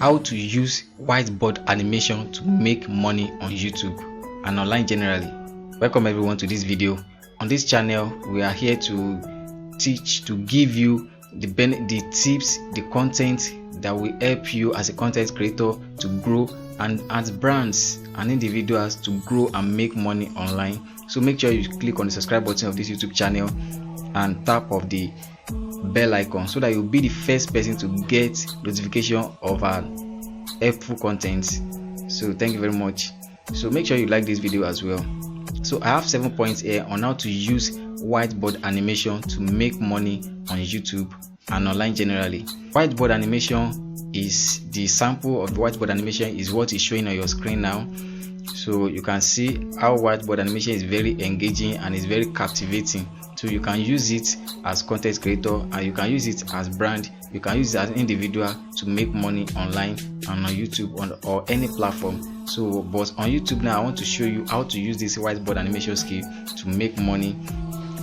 how to use whiteboard animation to make money on YouTube and online generally. Welcome everyone to this video. On this channel, we are here to teach, to give you the tips, the content that will help you as a content creator to grow, and as brands and individuals to grow and make money online. So make sure you click on the subscribe button of this YouTube channel and tap of the bell icon so that you'll be the first person to get notification of our helpful content. So thank you very much. So make sure you like this video as well. So I have 7 points here on how to use whiteboard animation to make money on YouTube and online generally. Whiteboard animation is the sample of the whiteboard animation is what is showing on your screen now. So you can see how whiteboard animation is very engaging and is very captivating. So you can use it as content creator, and you can use it as brand, you can use it as an individual to make money online and on YouTube or any platform. So but on YouTube now, I want to show you how to use this whiteboard animation skill to make money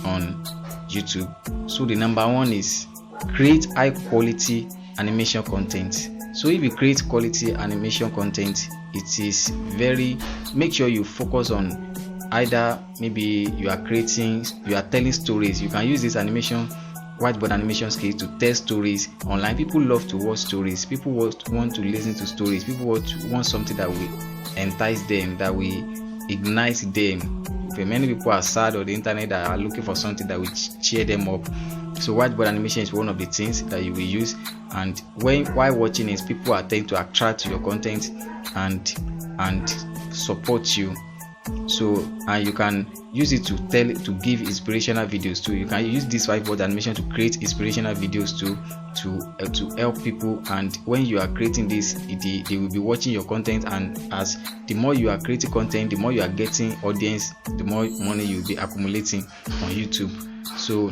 on YouTube. So the number one is create high quality animation content. So if you create quality animation content, it is make sure you focus on either maybe you are telling stories. You can use this whiteboard animation skill to tell stories online. People love to watch stories, people want to listen to stories, people want something that will entice them, that will ignite them. Many people are sad on the internet that are looking for something that will cheer them up. So whiteboard animation is one of the things that you will use, and while watching it, people are tend to attract to your content and support you. So and you can use it to give inspirational videos too. You can use this whiteboard animation to create inspirational videos too, to help people. And when you are creating this, they will be watching your content, and as the more you are creating content, the more you are getting audience, the more money you will be accumulating on YouTube. So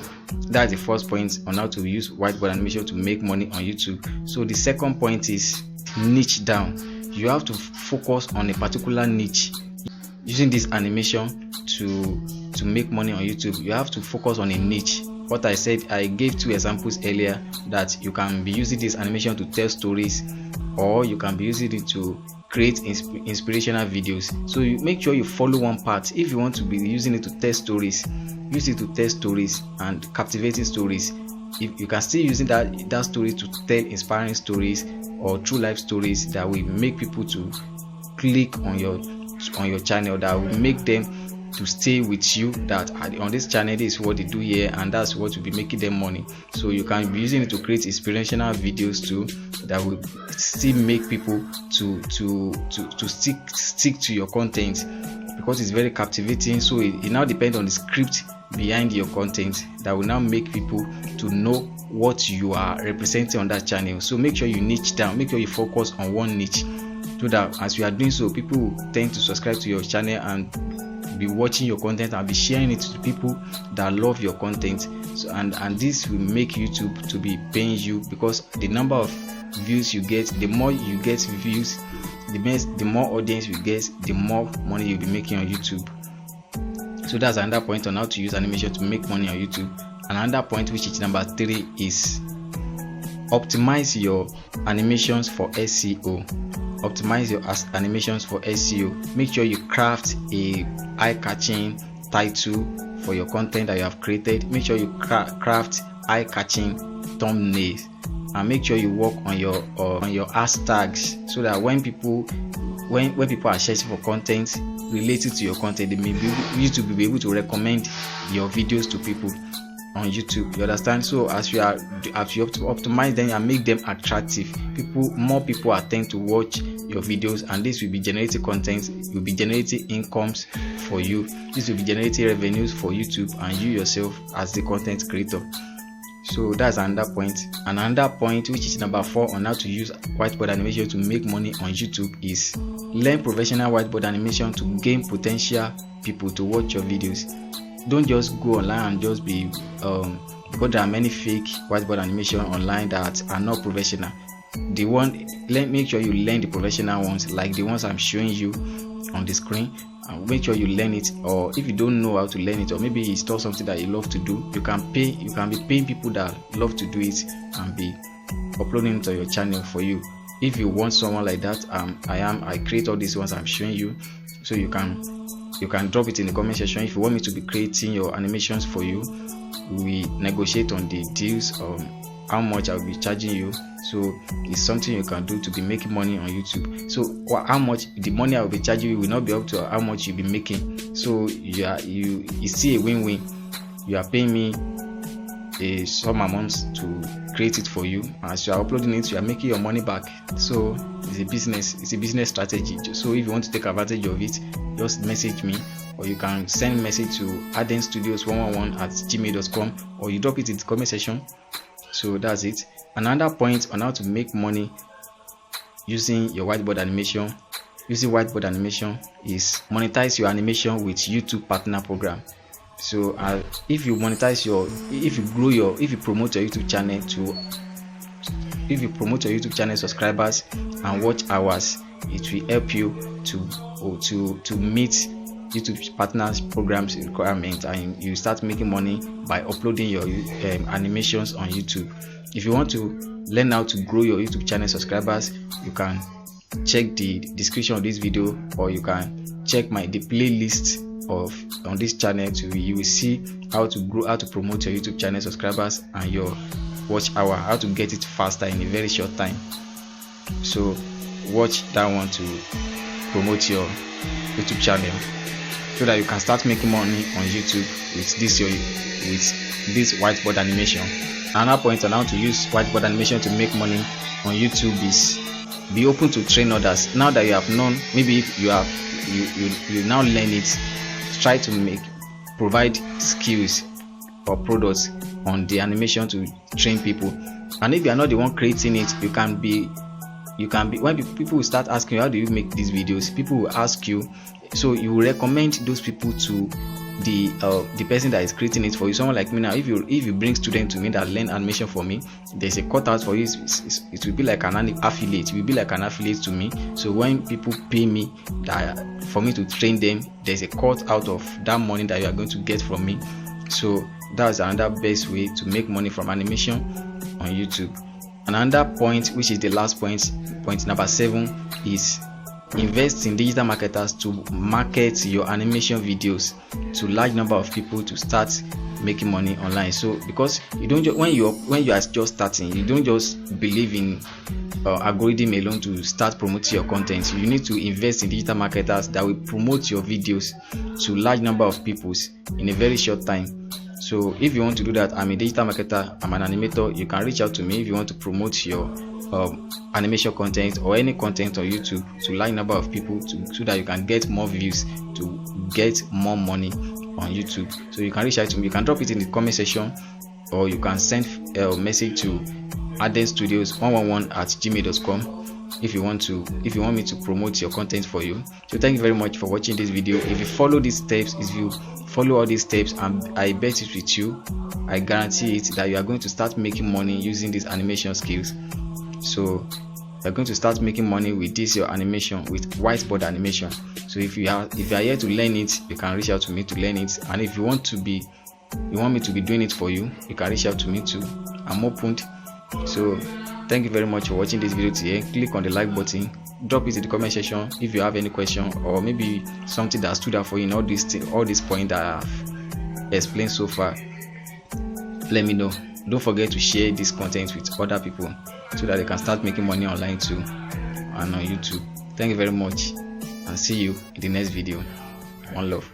that's the first point on how to use whiteboard animation to make money on YouTube. So the second point is niche down. You have to focus on a particular niche. Using this animation to make money on YouTube, you have to focus on a niche. What I said, I gave 2 examples earlier, that you can be using this animation to tell stories, or you can be using it to create inspirational videos. So you make sure you follow one path. If you want to be using it to tell stories, use it to tell stories and captivating stories. If you can still using that story to tell inspiring stories or true life stories that will make people to click on your channel, that will make them to stay with you, that on this channel this is what they do here, and that's what will be making them money. So you can be using it to create inspirational videos too, that will still make people to stick to your content, because it's very captivating. So it now depends on the script behind your content that will now make people to know what you are representing on that channel. So make sure you niche down, make sure you focus on one niche, so that as you are doing so, people will tend to subscribe to your channel and be watching your content and be sharing it to the people that love your content. So and this will make YouTube to be paying you, because the number of views you get, the more you get views, the more audience you get, the more money you'll be making on YouTube. So that's another point on how to use animation to make money on YouTube. Another point, which is number 3, is optimize your animations for SEO. Optimize your animations for SEO. Make sure you craft a eye-catching title for your content that you have created. Make sure you craft eye-catching thumbnails, and make sure you work on your hashtags, so that when people are searching for content related to your content, YouTube will be able to recommend your videos to people on YouTube. You understand? So as you have to optimize them and make them attractive, more people are tend to watch your videos, and this will be generating content, will be generating incomes for you. This will be generating revenues for YouTube and you yourself as the content creator. So that's another point. Another point, which is number 4 on how to use whiteboard animation to make money on YouTube, is learn professional whiteboard animation to gain potential people to watch your videos. Don't just go online and just be because there are many fake whiteboard animation online that are not professional. Make sure you learn the professional ones, like the ones I'm showing you on the screen, and make sure you learn it. Or if you don't know how to learn it, or maybe it's not something that you love to do, you can be paying people that love to do it and be uploading it to your channel for you. if you want someone like that, I create all these ones I'm showing you, so you can drop it in the comment section. If you want me to be creating your animations for you, we negotiate on the deals of how much I'll be charging you. So it's something you can do to be making money on YouTube. So how much the money I'll be charging you will not be up to how much you'll be making. So you see a win-win. You are paying me a some amounts to create it for you. As you are uploading it, you are making your money back. So it's a business strategy. So if you want to take advantage of it, just message me, or you can send a message to Ardent Studios 111@gmail.com, or you drop it in the comment section. So that's it. Another point on how to make money using your whiteboard animation, is monetize your animation with YouTube partner program. So if you promote your YouTube channel subscribers and watch hours, it will help you to meet YouTube partners programs requirements, and you start making money by uploading your animations on YouTube. If you want to learn how to grow your YouTube channel subscribers, you can check the description of this video, or you can check the playlist on this channel. You will see how to promote your YouTube channel subscribers and your watch hour, how to get it faster in a very short time. So watch that one to promote your YouTube channel, so that you can start making money on YouTube with this whiteboard animation. Another point on how to use whiteboard animation to make money on YouTube is be open to train others. Now that you have known, maybe if you now learn it, try to provide skills or products on the animation to train people. And if you are not the one creating it, you can be when people will start asking you, how do you make these videos, people will ask you, so you will recommend those people to the person that is creating it for you. Someone like me now, if you bring students to me that learn animation for me, there's a cutout for you. It will be like an affiliate. It will be like an affiliate to me. So when people pay me for me to train them, there's a cut out of that money that you are going to get from me. So that's another best way to make money from animation on YouTube. Another point, which is the last point number 7, is invest in digital marketers to market your animation videos to large number of people to start making money online. So because you don't when you are just starting, you don't just believe in algorithm alone to start promoting your content. You need to invest in digital marketers that will promote your videos to large number of people in a very short time. So if you want to do that, I'm a digital marketer, I'm an animator. You can reach out to me if you want to promote your animation content or any content on YouTube to large number of people, so that you can get more views, to get more money on YouTube. So you can reach out to me. You can drop it in the comment section, or you can send a message to Ardent Studios 111@gmail.com if you want me to promote your content for you. So thank you very much for watching this video. If you follow these steps, and I bet it with you, I guarantee it that you are going to start making money using these animation skills. So you're going to start making money with this your animation, with whiteboard animation. So if you are here to learn it, you can reach out to me to learn it. And if you want me to be doing it for you, you can reach out to me too. I'm open. So thank you very much for watching this video today. Click on the like button, drop it in the comment section if you have any question, or maybe something that stood out for you in all this point that I've explained so far. Let me know. Don't forget to share this content with other people, so that they can start making money online too and on YouTube. Thank you very much, and see you in the next video. One love.